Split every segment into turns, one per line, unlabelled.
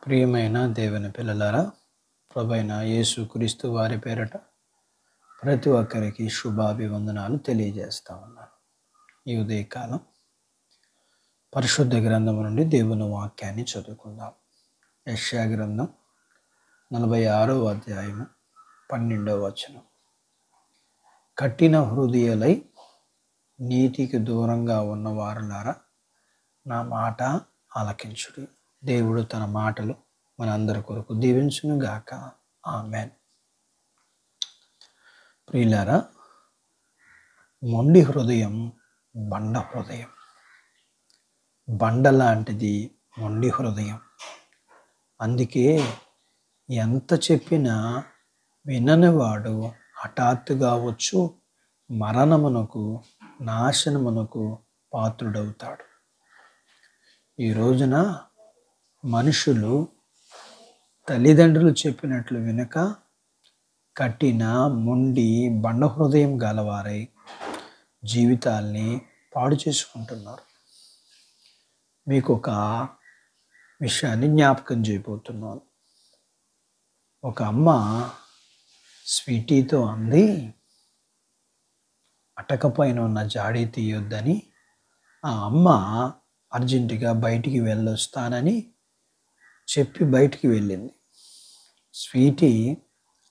ప్రియమైన దేవుని పిల్లలారా, ప్రభువైన యేసుక్రీస్తు వారి పేరట ప్రతి ఒక్కరికి శుభాభివందనాలు తెలియజేస్తా ఉన్నాను. ఈ ఉదయకాలం పరిశుద్ధ గ్రంథం నుండి దేవుని వాక్యాన్ని చదువుకుందాం. యెషయా గ్రంథం 46వ అధ్యాయము 12వ వచనం. కఠిన హృదయులై నీతికి దూరంగా ఉన్న వారులారా, నా మాట ఆలకించుడి. దేవుడు తన మాటలు మనందరి కొరకు దీవించును గాక. ఆమేన్. ప్రియులారా, మొండి హృదయం బండ హృదయం. బండ లాంటిది మొండి హృదయం. అందుకే ఎంత చెప్పినా విననివాడు హఠాత్తుగా వచ్చు మరణమునకు, నాశనమునకు పాత్రుడవుతాడు. ఈ రోజున మనుషులు తల్లిదండ్రులు చెప్పినట్లు వినక కఠిన, మొండి, బండ హృదయం గలవారై జీవితాల్ని పాడు చేసుకుంటున్నారు. మీకు ఒక విషయాన్ని జ్ఞాపకం చేయబోతున్నాను. ఒక అమ్మ స్వీటీతో అంది, అటక పైన ఉన్న జాడీ తీయొద్దని. ఆ అమ్మ అర్జెంటుగా బయటికి వెళ్ళొస్తానని చెప్పి బయటికి వెళ్ళింది. స్వీటీ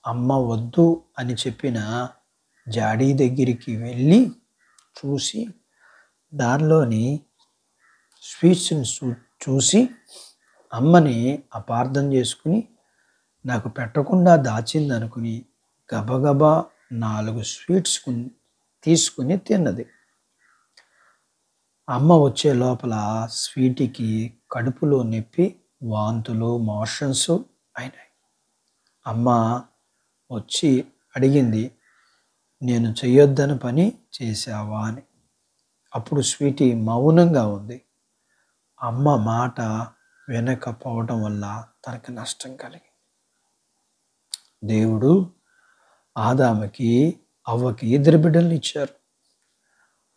అమ్మ వద్దు అని చెప్పిన జాడీ దగ్గరికి వెళ్ళి చూసి దానిలోని స్వీట్స్ని చూసి అమ్మని అపార్థం చేసుకుని నాకు పెట్టకుండా దాచిందనుకుని గబగబా 4 స్వీట్స్ తీసుకుని తిన్నది. అమ్మ వచ్చే లోపల స్వీటీకి కడుపులో నొప్పి, వాంతులు, మోషన్స్ అయినాయి. అమ్మ వచ్చి అడిగింది, నేను చేయొద్దని పని చేశావా అని. అప్పుడు స్వీటీ మౌనంగా ఉంది. అమ్మ మాట వినకపోవడం వల్ల తనకి నష్టం కలిగింది. దేవుడు ఆదాముకి, అవ్వకి 2 బిడ్డలను ఇచ్చారు.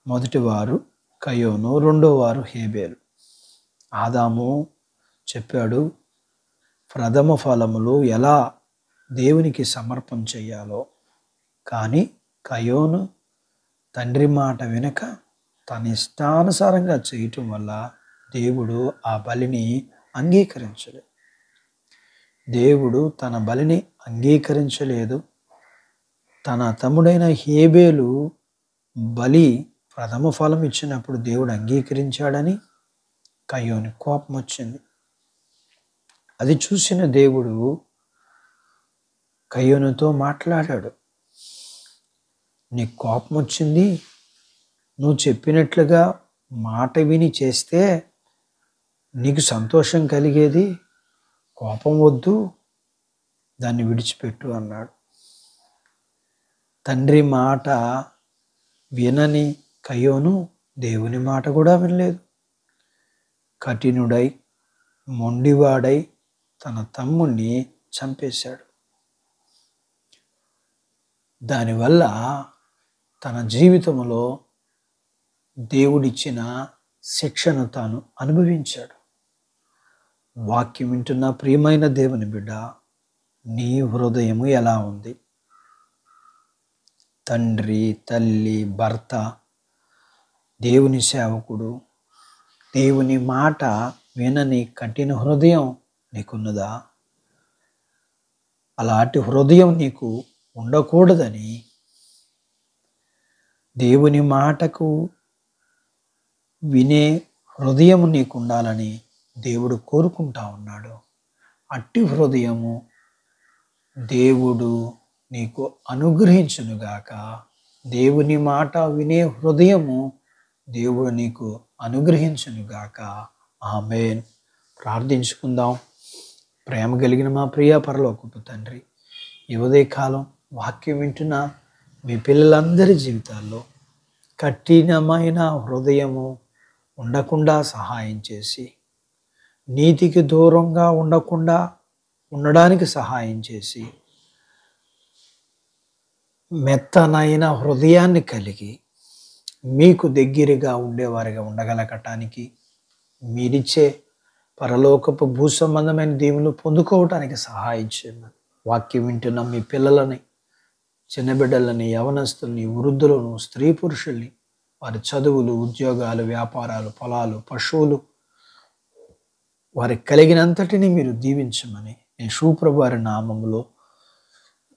మొదటివారు కయోను, రెండోవారు హేబేలు. ఆదాము చెప్పాడు ప్రథమ ఫలములు ఎలా దేవునికి సమర్పణ చేయాలో. కానీ కయోను తండ్రి మాట వినక తన ఇష్టానుసారంగా చేయటం వల్ల దేవుడు ఆ బలిని అంగీకరించలేదు. దేవుడు తన బలిని అంగీకరించలేదు. తన తమ్ముడైన హేబేలు బలి ప్రథమ ఫలం ఇచ్చినప్పుడు దేవుడు అంగీకరించాడని కయోని కోపం వచ్చింది. అది చూసిన దేవుడు కయోనుతో మాట్లాడాడు, నీకు కోపం వచ్చింది, నువ్వు చెప్పినట్లుగా మాట విని చేస్తే నీకు సంతోషం కలిగేది, కోపం వద్దు, దాన్ని విడిచిపెట్టు అన్నాడు. తండ్రి మాట వినని కయోను దేవుని మాట కూడా వినలేదు. కఠినుడై, మొండివాడై తన తమ్ముణ్ణి చంపేశాడు. దానివల్ల తన జీవితంలో దేవుడిచ్చిన శిక్షను తాను అనుభవించాడు. వాక్యం వింటున్న ప్రియమైన దేవుని బిడ్డ, నీ హృదయము ఎలా ఉంది? తండ్రి, తల్లి, భర్త, దేవుని సేవకుడు, దేవుని మాట వినని కఠిన హృదయం నీకున్నదా? అలాంటి హృదయం నీకు ఉండకూడదని, దేవుని మాటకు వినే హృదయం నీకు ఉండాలని దేవుడు కోరుకుంటా ఉన్నాడు. అట్టి హృదయము దేవుడు నీకు అనుగ్రహించునుగాక. దేవుని మాట వినే హృదయము దేవుడు నీకు అనుగ్రహించునుగాక. ఆమేన్. ప్రార్థించుకుందాం. ప్రేమ కలిగిన మా ప్రియ పరలోకపు తండ్రి, ఈ ఉదయకాలం వాక్యం వింటున్న మీ పిల్లలందరి జీవితాల్లో కఠినమైన హృదయము ఉండకుండా సహాయం చేసి, నీతికి దూరంగా ఉండకుండా ఉండడానికి సహాయం చేసి, మెత్తనైన హృదయాన్ని కలిగి మీకు దగ్గరగా ఉండేవారిగా ఉండగలగటానికి మీరిచ్చే పరలోకపు భూ సంబంధమైన దీవులు పొందుకోవటానికి సహాయం చేయమని, వాక్యం వింటున్న మీ పిల్లలని, చిన్న బిడ్డలని, యవనస్తుల్ని, వృద్ధులను, స్త్రీ పురుషుల్ని, వారి చదువులు, ఉద్యోగాలు, వ్యాపారాలు, పొలాలు, పశువులు, వారికి కలిగినంతటిని మీరు దీవించమని యేసుప్రభు వారి నామములో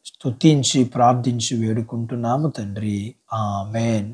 స్తుతించి ప్రార్థించి వేడుకుంటున్నాము తండ్రి. ఆమేన్.